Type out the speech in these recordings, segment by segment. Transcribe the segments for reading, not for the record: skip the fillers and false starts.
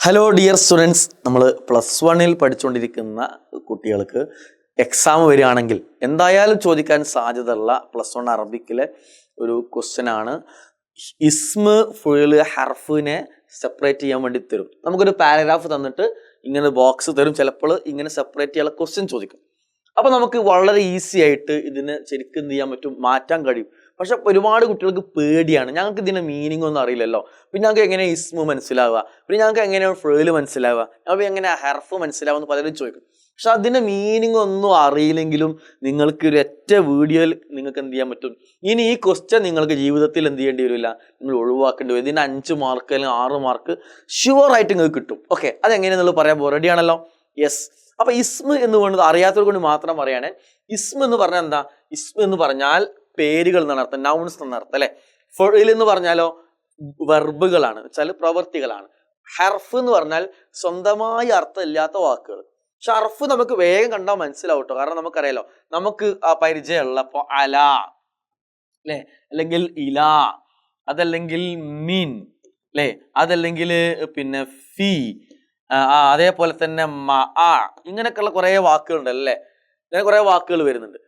Hello dear students, നമ്മൾ +1 പഠിച്ചുകൊണ്ടിരിക്കുന്ന കുട്ടികൾക്ക് എക്സാം വരികയാണെങ്കിൽ എന്തായാലും ചോദിക്കാൻ സാധ്യതയുള്ള +1 അറബിക്കിലെ ഒരു ക്വസ്റ്റ്യൻ ആണ്. ഇസ്മ് ഫുഴല് ഹർഫിനെ സെപ്പറേറ്റ് ചെയ്യാൻ വേണ്ടി തരും. നമുക്കൊരു പാരഗ്രാഫ് തന്നിട്ട് ഇങ്ങനെ ബോക്സ് തരും. ചിലപ്പോൾ ഇങ്ങനെ സെപ്പറേറ്റ് ചെയ്യാനുള്ള ക്വസ്റ്റ്യൻ ചോദിക്കും. അപ്പോൾ നമുക്ക് വളരെ ഈസി ആയിട്ട് ഇതിനെ ശരിക്കും എന്ത് ചെയ്യാൻ പറ്റും, മാറ്റാൻ കഴിയും. പക്ഷെ ഒരുപാട് കുട്ടികൾക്ക് പേടിയാണ്, ഞങ്ങൾക്ക് ഇതിൻ്റെ മീനിങ് ഒന്നും അറിയില്ലല്ലോ, പിന്നെ ഞങ്ങൾക്ക് എങ്ങനെയാണ് ഇസ്മു മനസ്സിലാവുക, പിന്നെ ഞങ്ങൾക്ക് എങ്ങനെയാണ് ഫേല് മനസ്സിലാവുക, അപ്പോൾ എങ്ങനെയാണ് ഹർഫ് മനസ്സിലാവുക എന്ന് പലരും ചോദിക്കും. പക്ഷെ അതിൻ്റെ മീനിങ് ഒന്നും അറിയില്ലെങ്കിലും നിങ്ങൾക്ക് ഒരു ഒറ്റ വീഡിയോയിൽ നിങ്ങൾക്ക് എന്ത് ചെയ്യാൻ പറ്റും. ഇനി ഈ ക്വസ്റ്റ്യൻ നിങ്ങൾക്ക് ജീവിതത്തിൽ എന്ത് ചെയ്യേണ്ടി വരില്ല, നിങ്ങൾ ഒഴിവാക്കേണ്ടി വരും. ഇതിന് 5 മാർക്ക് അല്ലെങ്കിൽ 6 മാർക്ക് ഷുവറായിട്ട് നിങ്ങൾക്ക് കിട്ടും. ഓക്കെ, അതെങ്ങനെയാണെന്നുള്ളത് പറയാൻ റെഡി ആണല്ലോ? യെസ്. അപ്പൊ ഇസ്മ എന്ന് പറയുന്നത് അറിയാത്തവർ കൊണ്ട് മാത്രം പറയാണ്. ഇസ്മ എന്ന് പറഞ്ഞാൽ എന്താ? ഇസ്മ എന്ന് പറഞ്ഞാൽ പേരുകൾ എന്നാണ് അർത്ഥം, നൗൺസ് എന്നാണ് അർത്ഥം അല്ലെ. ഫഇൽ എന്ന് പറഞ്ഞാലോ വെർബുകളാണ്, വെച്ചാൽ പ്രവൃത്തികളാണ്. ഹർഫ് എന്ന് പറഞ്ഞാൽ സ്വന്തമായി അർത്ഥമില്ലാത്ത വാക്കുകൾ. ഷർഫ് നമുക്ക് വേഗം കണ്ടാൽ മനസ്സിലാവും കേട്ടോ, കാരണം നമുക്കറിയാലോ, നമുക്ക് ആ പരിചയമുള്ള ഇപ്പൊ അല അല്ലെ, അല്ലെങ്കിൽ ഇല, അതല്ലെങ്കിൽ മിൻ അല്ലെ, അതല്ലെങ്കിൽ പിന്നെ ഫി, അതേപോലെ തന്നെ ഇങ്ങനെയൊക്കെയുള്ള കുറെ വാക്കുകളുണ്ട് അല്ലേ. ഇങ്ങനെ കുറെ വാക്കുകൾ വരുന്നുണ്ട്.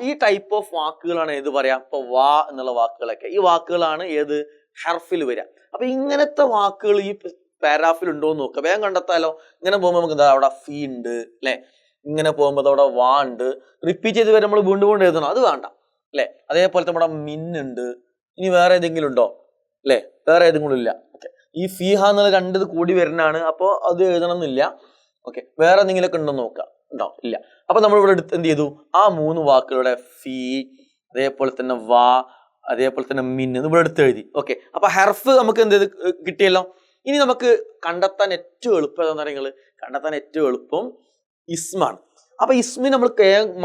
ഈ ടൈപ്പ് ഓഫ് വാക്കുകളാണ് ഏത് പറയാ, ഇപ്പൊ വാ എന്നുള്ള വാക്കുകളൊക്കെ ഈ വാക്കുകളാണ് ഏത് ഹർഫിൽ വരിക. അപ്പൊ ഇങ്ങനത്തെ വാക്കുകൾ ഈ പാരാഗ്രാഫിൽ ഉണ്ടോ എന്ന് നോക്കുക, വേഗം കണ്ടെത്താലോ. ഇങ്ങനെ പോകുമ്പോൾ നമുക്ക് എന്താ അവിടെ ഫീ ഉണ്ട് അല്ലെ, ഇങ്ങനെ പോകുമ്പോൾ അവിടെ വാ ഉണ്ട്. റിപ്പീറ്റ് ചെയ്ത് വരെ നമ്മൾ വീണ്ടും വീണ്ടും എഴുതണം, അത് വേണ്ട അല്ലെ. അതേപോലെ നമ്മുടെ മിന്നുണ്ട്. ഇനി വേറെ ഏതെങ്കിലും ഉണ്ടോ അല്ലെ? വേറെ ഏതെങ്കിലും ഇല്ല. ഓക്കെ, ഈ ഫീഹ എന്നുള്ള 2 കൂടി വരുന്നതാണ്, അപ്പോൾ അത് എഴുതണം എന്നില്ല. ഓക്കെ, വേറെ എന്തെങ്കിലുമൊക്കെ ഉണ്ടോ നോക്കാം, ഉണ്ടോ? ഇല്ല. അപ്പൊ നമ്മൾ ഇവിടെ എടുത്ത് എന്ത് ചെയ്തു, ആ 3 വാക്കുകളുടെ ഫീ, അതേപോലെ തന്നെ വാ, അതേപോലെ തന്നെ മിൻ ഇവിടെ എടുത്ത് എഴുതി. ഓക്കെ, അപ്പൊ ഹർഫ് നമുക്ക് എന്ത് ചെയ്ത് കിട്ടിയല്ലോ. ഇനി നമുക്ക് കണ്ടെത്താൻ ഏറ്റവും എളുപ്പം എന്താ പറയുക, കണ്ടെത്താൻ ഏറ്റവും എളുപ്പം ഇസ്മാണ്. അപ്പൊ ഇസ്മിന് നമ്മൾ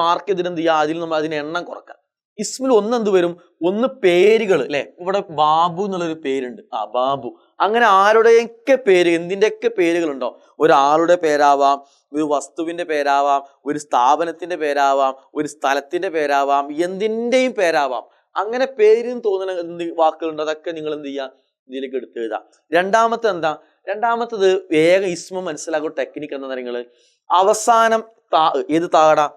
മാർക്ക് ചെയ്തിട്ട് എന്ത് ചെയ്യുക, അതിൽ നമ്മൾ അതിന് എണ്ണം കുറക്കാം. ഇസ്മിൽ എന്ത് വരും, ഒന്ന് പേരുകൾ അല്ലെ. ഇവിടെ ബാബു എന്നുള്ളൊരു പേരുണ്ട്, ബാബു. അങ്ങനെ ആരുടെയൊക്കെ പേര്, എന്തിൻ്റെയൊക്കെ പേരുകളുണ്ടോ, ഒരാളുടെ പേരാവാം, ഒരു വസ്തുവിന്റെ പേരാവാം, ഒരു സ്ഥാപനത്തിന്റെ പേരാവാം, ഒരു സ്ഥലത്തിന്റെ പേരാവാം, എന്തിൻ്റെയും പേരാവാം. അങ്ങനെ പേരിന് തോന്നുന്ന എന്ത് വാക്കുകളുണ്ടോ അതൊക്കെ നിങ്ങൾ എന്ത് ചെയ്യുക, ഇതിലേക്ക് എടുത്ത് എഴുതാം. രണ്ടാമത്തെ എന്താ, രണ്ടാമത്തത് വേഗം ഇസ്മ മനസ്സിലാക്കുന്ന ടെക്നിക്ക് എന്താ നിങ്ങൾ, അവസാനം ഏത് താടാ,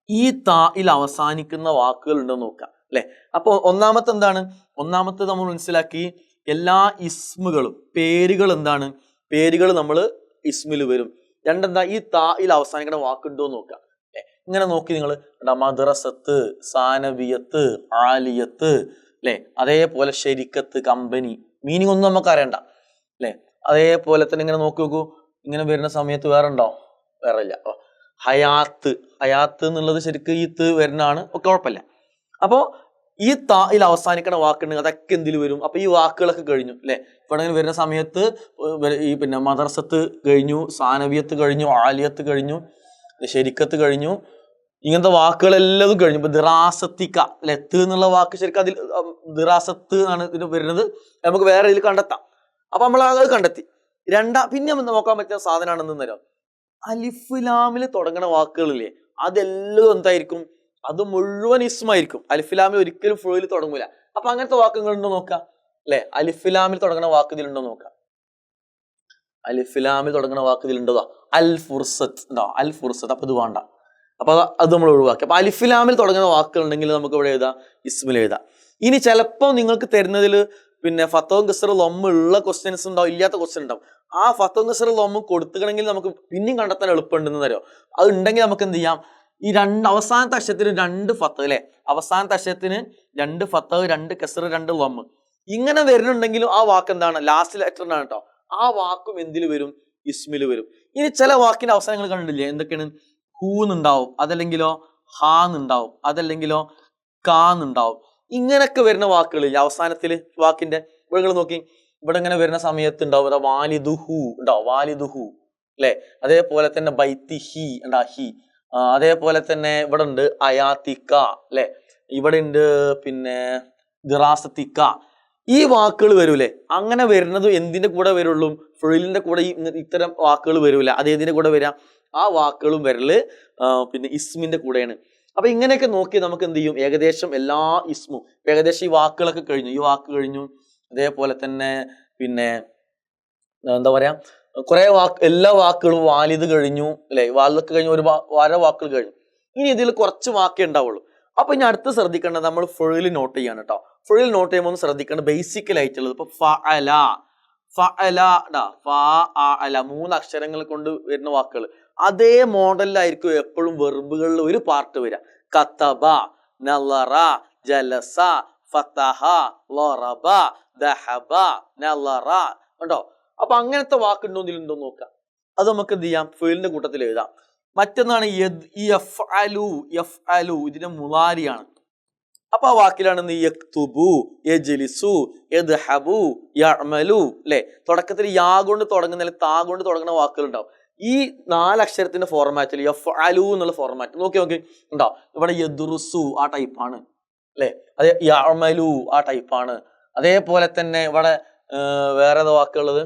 ഈ തായിൽ അവസാനിക്കുന്ന വാക്കുകൾ ഉണ്ടോ നോക്കാം അല്ലെ. അപ്പൊ ഒന്നാമത്തെ എന്താണ്, ഒന്നാമത്തെ നമ്മൾ മനസ്സിലാക്കി എല്ലാ ഇസ്മുകളും പേരുകൾ എന്താണ്, പേരുകൾ നമ്മൾ ഇസ്മിൽ വരും. രണ്ടെന്താ, ഈ തായിൽ അവസാനിക്കുന്ന വാക്കുണ്ടോ നോക്കാം അല്ലെ. ഇങ്ങനെ നോക്കി നിങ്ങൾ മദ്രസത്ത്, സാനവിയത്ത്, ആലിയത്ത് അല്ലെ, അതേപോലെ ശരിക്കത്ത്, കമ്പനി, മീനിങ് ഒന്നും നമുക്ക് അറിയണ്ട അല്ലെ. അതേപോലെ തന്നെ ഇങ്ങനെ നോക്കി നോക്കൂ, ഇങ്ങനെ വരുന്ന സമയത്ത് വേറെ ഉണ്ടോ, വേറെ ഇല്ല. ഹയാത്ത്, ഹയാത്ത് എന്നുള്ളത് ശരിക്കും ഈ ത് വരുന്നതാണ്, ഒക്കെ കുഴപ്പമില്ല. അപ്പോ ഈ തായിൽ അവസാനിക്കുന്ന വാക്കുണ്ടെങ്കിൽ അതൊക്കെ എന്തിൽ വരും. അപ്പൊ ഈ വാക്കുകളൊക്കെ കഴിഞ്ഞു അല്ലെ. ഇവിടെ വരുന്ന സമയത്ത് ഈ പിന്നെ മദ്രസത്ത് കഴിഞ്ഞു, സാനവിയത്ത് കഴിഞ്ഞു, ആലിയത്ത് കഴിഞ്ഞു, ശരിക്കത്ത് കഴിഞ്ഞു, ഇങ്ങനത്തെ വാക്കുകളെല്ലാം കഴിഞ്ഞു. ഇപ്പൊ ദിറാസത്തിക്ക അല്ലെ, ത് എന്നുള്ള വാക്ക് ശരിക്കും അതിൽ ദിറാസത്ത് ആണ് ഇതിന് വരുന്നത്. നമുക്ക് വേറെ ഇതിൽ കണ്ടെത്താം. അപ്പൊ നമ്മൾ അത് കണ്ടെത്തി. പിന്നെ നമ്മൾ നോക്കാൻ പറ്റുന്ന സാധനമാണെന്ന് തരാം, അലിഫ്ലാമിൽ തുടങ്ങുന്ന വാക്കുകളില്ലേ, അതെല്ലാം എന്തായിരിക്കും, അത് മുഴുവൻ ഇസ്മായിരിക്കും. അലിഫ്ലാമിൽ ഒരിക്കലും ഫുളിൽ തുടങ്ങൂല. അപ്പൊ അങ്ങനത്തെ വാക്കുകൾ ഉണ്ടോ നോക്കാം അല്ലെ. അലിഫ്ലാമിൽ തുടങ്ങുന്ന വാക്കുതിലുണ്ടോ നോക്കാം. അലിഫ്ലാമിൽ തുടങ്ങുന്ന വാക്കുതിലുണ്ടോ, അൽ ഫുർസത്ത് ഉണ്ടോ, അൽ ഫുർസത്ത്. അപ്പൊ ഇത് വേണ്ട, അപ്പൊ അത് നമ്മൾ ഒഴിവാക്കി. അപ്പൊ അലിഫ്ലാമിൽ തുടങ്ങുന്ന വാക്കുകൾ ഉണ്ടെങ്കിൽ നമുക്ക് ഇവിടെ എഴുതാം, ഇസ്മിൽ എഴുതാം. ഇനി ചിലപ്പോൾ നിങ്ങൾക്ക് തരുന്നതിൽ പിന്നെ ഫത്തവും കസറും ലൊമ്മ ഉള്ള ക്വസ്റ്റ്യൻസ് ഉണ്ടാവും, ഇല്ലാത്ത ക്വസ്റ്റ്യൻ ഉണ്ടാവും. ആ ഫത്തവും കസറും ലൊമ്മ കൊടുത്തുകണമെങ്കിൽ നമുക്ക് പിന്നെയും കണ്ടെത്താൻ എളുപ്പമുണ്ടെന്ന് തരുമോ. അത് ഉണ്ടെങ്കിൽ നമുക്ക് എന്ത് ചെയ്യാം, ഈ അവസാനത്തെ അക്ഷരത്തിന് 2 ഫത്ത് അല്ലെ, അവസാനത്തെ അക്ഷരത്തിന് 2 ഫത്ത്, 2 കസറ്, 2 ലൊമ്മ ഇങ്ങനെ വരുന്നുണ്ടെങ്കിലും ആ വാക്ക് എന്താണ്, ലാസ്റ്റ് ലെറ്ററിനാണ് കേട്ടോ. ആ വാക്കും എന്തിൽ വരും, ഇസ്മിൽ വരും. ഇനി ചില വാക്കിന്റെ അവസാനങ്ങൾ കണ്ടില്ലേ, എന്തൊക്കെയാണ്, ഹൂന്നുണ്ടാവും, അതല്ലെങ്കിലോ ഹാന്നുണ്ടാവും, അതല്ലെങ്കിലോ കാന്നുണ്ടാവും. ഇങ്ങനൊക്കെ വരുന്ന വാക്കുകളില്ല അവസാനത്തില് വാക്കിന്റെ. ഇവിടെ നിങ്ങൾ നോക്കി, ഇവിടെ ഇങ്ങനെ വരുന്ന സമയത്ത് ഉണ്ടാവും വാലിദുഹു ഉണ്ടാവും, വാലിദുഹു അല്ലെ. അതേപോലെ തന്നെ ബൈത്തിഹി ഉണ്ടാ, ഹി. അതേപോലെ തന്നെ ഇവിടെ ഉണ്ട് അയാത്തിക്ക അല്ലെ, ഇവിടെ ഉണ്ട് പിന്നെ ദിറാസത്തിക്ക. ഈ വാക്കുകൾ വരൂലേ. അങ്ങനെ വരുന്നത് എന്തിന്റെ കൂടെ വരുള്ളൂ, ഫുളിന്റെ കൂടെ ഇത്തരം വാക്കുകൾ വരൂല. അത് ഏതിന്റെ കൂടെ വരാം, ആ വാക്കുകളും വരല് പിന്നെ ഇസ്മിന്റെ കൂടെയാണ്. അപ്പൊ ഇങ്ങനെയൊക്കെ നോക്കി നമുക്ക് എന്ത് ചെയ്യും, ഏകദേശം എല്ലാ ഇസ്മും ഏകദേശം ഈ വാക്കുകളൊക്കെ കഴിഞ്ഞു, ഈ വാക്ക് കഴിഞ്ഞു. അതേപോലെ തന്നെ പിന്നെ എന്താ പറയാ, കുറെ എല്ലാ വാക്കുകളും വാലിദ് കഴിഞ്ഞു അല്ലെ, വാലിദൊക്കെ കഴിഞ്ഞു, ഒരു വര വാക്കുകൾ കഴിഞ്ഞു. ഇനി ഇതിൽ കുറച്ച് വാക്കേ ഉണ്ടാവുള്ളൂ. അപ്പൊ ഇനി അടുത്ത് ശ്രദ്ധിക്കേണ്ടത് നമ്മൾ ഫുൾ നോട്ട് ചെയ്യാണ് കേട്ടോ. ഫുൾ നോട്ട് ചെയ്യുമ്പോൾ ഒന്ന് ശ്രദ്ധിക്കേണ്ടത് ബേസിക്കൽ ആയിട്ടുള്ളത് ഇപ്പൊ ഫഅല, ഫഅല ഫഅല 3 അക്ഷരങ്ങൾ കൊണ്ട് വരുന്ന വാക്കുകൾ അതേ മോഡലിലായിരിക്കും എപ്പോഴും വെർബുകളിൽ ഒരു പാർട്ട് വരിക. കതബ, നളറ, ജലസ, ഫതഹ, ലറബ, ദഹബ, നളറ കണ്ടോ. അപ്പൊ അങ്ങനത്തെ വാക്കുണ്ടോ ഇതിലുണ്ടോ നോക്കാം. അത് നമുക്ക് എന്ത് ചെയ്യാം, ഫീലിന്റെ കൂട്ടത്തിൽ എഴുതാം. മറ്റൊന്നാണ് യഫ്അലു, യഫ്അലു ഇതിന്റെ മുളാരിയാണ്. അപ്പൊ ആ വാക്കിലാണ് യക്തുബു, യജ്ലിസു, യദ്ഹബു, യഅമലു അല്ലെ. തുടക്കത്തിൽ യാ കൊണ്ട് തുടങ്ങുന്ന അല്ലെങ്കിൽ താ കൊണ്ട് തുടങ്ങുന്ന വാക്കുകൾ ഉണ്ടാവും. ഈ 4 അക്ഷരത്തിന്റെ ഫോർമാറ്റിൽ യഫ്അലു എന്നുള്ള ഫോർമാറ്റ് നോക്കി ഉണ്ടോ. ഇവിടെ യദ്റുസു ആ ടൈപ്പാണ് അല്ലെ, അതെ യഅമലു ആ ടൈപ്പാണ്. അതേപോലെ തന്നെ ഇവിടെ വേറെ ഏതാ വാക്കുള്ളത്,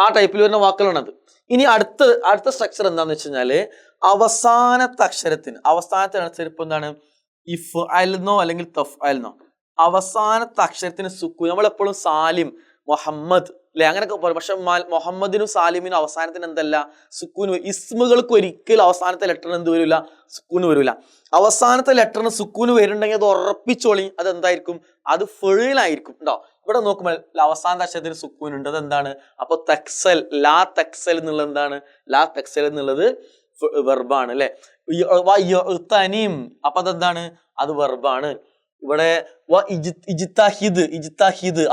ആ ടൈപ്പിൽ വരുന്ന വാക്കുകളാണത്. ഇനി അടുത്ത സ്ട്രക്ചർ എന്താന്ന് വെച്ച് കഴിഞ്ഞാല് അവസാനത്തെ അക്ഷരത്തിന് ഇപ്പൊ എന്താണ്, ഇഫ് അൽന്നോ അല്ലെങ്കിൽ തഫ് അൽന്നോ, അവസാനത്തെ അക്ഷരത്തിന് സുക്കൂൻ. നമ്മളെപ്പോഴും സാലിം, മുഹമ്മദ് അല്ലെ അങ്ങനെയൊക്കെ പറയും. പക്ഷെ മുഹമ്മദിനും സാലിമിനും അവസാനത്തിന് എന്തല്ല, സുക്കൂന്. ഇസ്മുകൾക്ക് ഒരിക്കലും അവസാനത്തെ ലെറ്ററിന് എന്ത് വരില്ല, സുക്കൂന് വരില്ല. അവസാനത്തെ ലെറ്ററിന് സുക്കൂന് വരുന്നുണ്ടെങ്കിൽ അത് ഉറപ്പിച്ചോളി, അതെന്തായിരിക്കും, അത് ഫെയിലായിരിക്കും കേട്ടോ. ഇവിടെ നോക്കുമ്പോൾ അവസാനത്തെ അക്ഷരത്തിന് സുക്കൂൻ ഉണ്ട്, അതെന്താണ്, അപ്പൊ തക്സൽ, ലാ തക്സൽ എന്നുള്ളത് എന്താണ്, ലാ തക്സൽ എന്നുള്ളത് വെർബാണ് അല്ലെ. അപ്പൊ അതെന്താണ്, അത് വെർബാണ്. ഇവിടെ ഇജ്തഹിദ്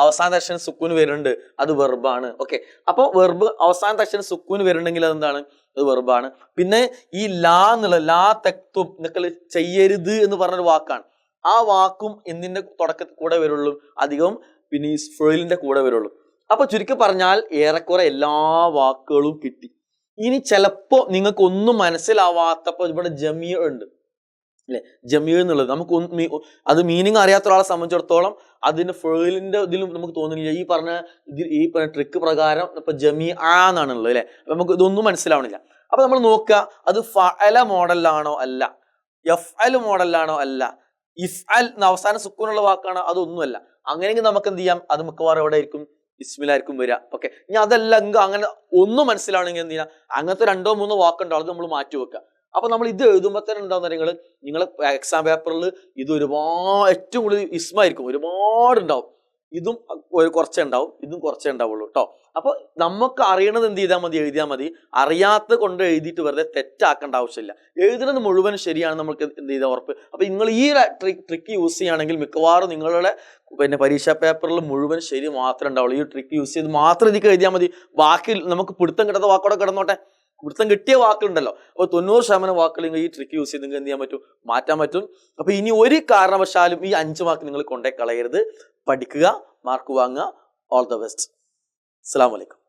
അവസാന അക്ഷരം സുക്കൂന് വരുന്നുണ്ട്, അത് വെർബാണ്. ഓക്കെ, അപ്പൊ വെർബ് അവസാനത്തെ അക്ഷരം സുക്കൂന് വരുന്നുണ്ടെങ്കിൽ അതെന്താണ്, അത് വെർബാണ്. പിന്നെ ഈ ലാ എന്നുള്ള ലാ തക്തുബ് എന്നൊക്കെ ചെയ്യരുത് എന്ന് പറഞ്ഞൊരു വാക്കാണ്. ആ വാക്കും എന്തിന്റെ തുടക്കത്തിൽ കൂടെ വരുള്ളൂ, അധികം പിന്നെ ഈ ഫെയിലിന്റെ കൂടെ വരുള്ളൂ. അപ്പൊ ചുരുക്കി പറഞ്ഞാൽ ഏറെക്കുറെ എല്ലാ വാക്കുകളും കിട്ടി. ഇനി ചിലപ്പോ നിങ്ങൾക്ക് ഒന്നും മനസ്സിലാവാത്തപ്പോ ഇവിടെ ജമീ ഉണ്ട് അല്ലെ. ജമീ എന്നുള്ളത് നമുക്ക് അത് മീനിങ് അറിയാത്ത ഒരാളെ സംബന്ധിച്ചിടത്തോളം അതിന്റെ ഫെയിലിന്റെ ഇതിലും നമുക്ക് തോന്നുന്നില്ല. ഈ പറഞ്ഞ ട്രിക്ക് പ്രകാരം ഇപ്പൊ ജമീ എന്നാണുള്ളത് അല്ലെ. അപ്പൊ നമുക്ക് ഇതൊന്നും മനസ്സിലാവണില്ല. അപ്പൊ നമ്മൾ നോക്കുക, അത് ഫഅല മോഡലിലാണോ അല്ല, യഫ്അൽ മോഡലിലാണോ അല്ല, ഇഫ്അൽ അവസാനം സുക്കൂനുള്ള വാക്കാണോ, അതൊന്നുമല്ല. അങ്ങനെയെങ്കിൽ നമുക്ക് എന്ത് ചെയ്യാം, അത് മിക്കവാറും എവിടെ ആയിരിക്കും, ഇസ്മിലായിരിക്കും വരിക. ഓക്കെ, ഇനി അതല്ല അങ്ങനെ ഒന്നും മനസ്സിലാവണമെങ്കിൽ എന്ത് ചെയ്യാം, അങ്ങനത്തെ 2-3 വാക്കുണ്ടാവും, അത് നമ്മൾ മാറ്റി വെക്കുക. അപ്പൊ നമ്മൾ ഇത് എഴുതുമ്പോൾ തന്നെ ഉണ്ടാവുന്ന നിങ്ങൾ എക്സാം പേപ്പറിൽ ഇത് ഏറ്റവും കൂടുതൽ ഇസ്മായിരിക്കും, ഒരുപാടുണ്ടാവും. ഇതും കുറച്ചേ ഉണ്ടാവും, ഇതും കുറച്ചേ ഉണ്ടാവുള്ളൂ കേട്ടോ. അപ്പൊ നമുക്ക് അറിയണത് എന്ത് ചെയ്താൽ മതി, എഴുതിയാൽ മതി. അറിയാത്ത കൊണ്ട് എഴുതിയിട്ട് വെറുതെ തെറ്റാക്കേണ്ട ആവശ്യമില്ല. എഴുതുന്നത് മുഴുവൻ ശരിയാണ് നമുക്ക് എന്ത് ചെയ്താൽ ഉറപ്പ്. അപ്പൊ നിങ്ങൾ ഈ ട്രിക്ക് യൂസ് ചെയ്യുകയാണെങ്കിൽ മിക്കവാറും നിങ്ങളുടെ പിന്നെ പരീക്ഷാ പേപ്പറിൽ മുഴുവൻ ശരി മാത്രമേ ഉണ്ടാവുള്ളൂ. ഈ ട്രിക്ക് യൂസ് ചെയ്ത് മാത്രം ഇതിക്ക് എഴുതിയാൽ മതി. ബാക്കി നമുക്ക് പിടുത്തം കിട്ടാത്ത വാക്കോടെ കിടന്നോട്ടെ. പിടുത്തം കിട്ടിയ വാക്കുണ്ടല്ലോ, അപ്പോൾ 90% വാക്കുകൾ നിങ്ങൾ ഈ ട്രിക്ക് യൂസ് ചെയ്ത് നിങ്ങൾക്ക് എന്ത് ചെയ്യാൻ പറ്റും, മാറ്റാൻ പറ്റും. അപ്പൊ ഇനി ഒരു കാരണവശാലും ഈ 5 മാർക്ക് നിങ്ങൾ കൊണ്ടേ കളയരുത്. പഠിക്കുക, മാർക്ക് വാങ്ങുക. All the best. അസ്സലാമു അലൈക്കും.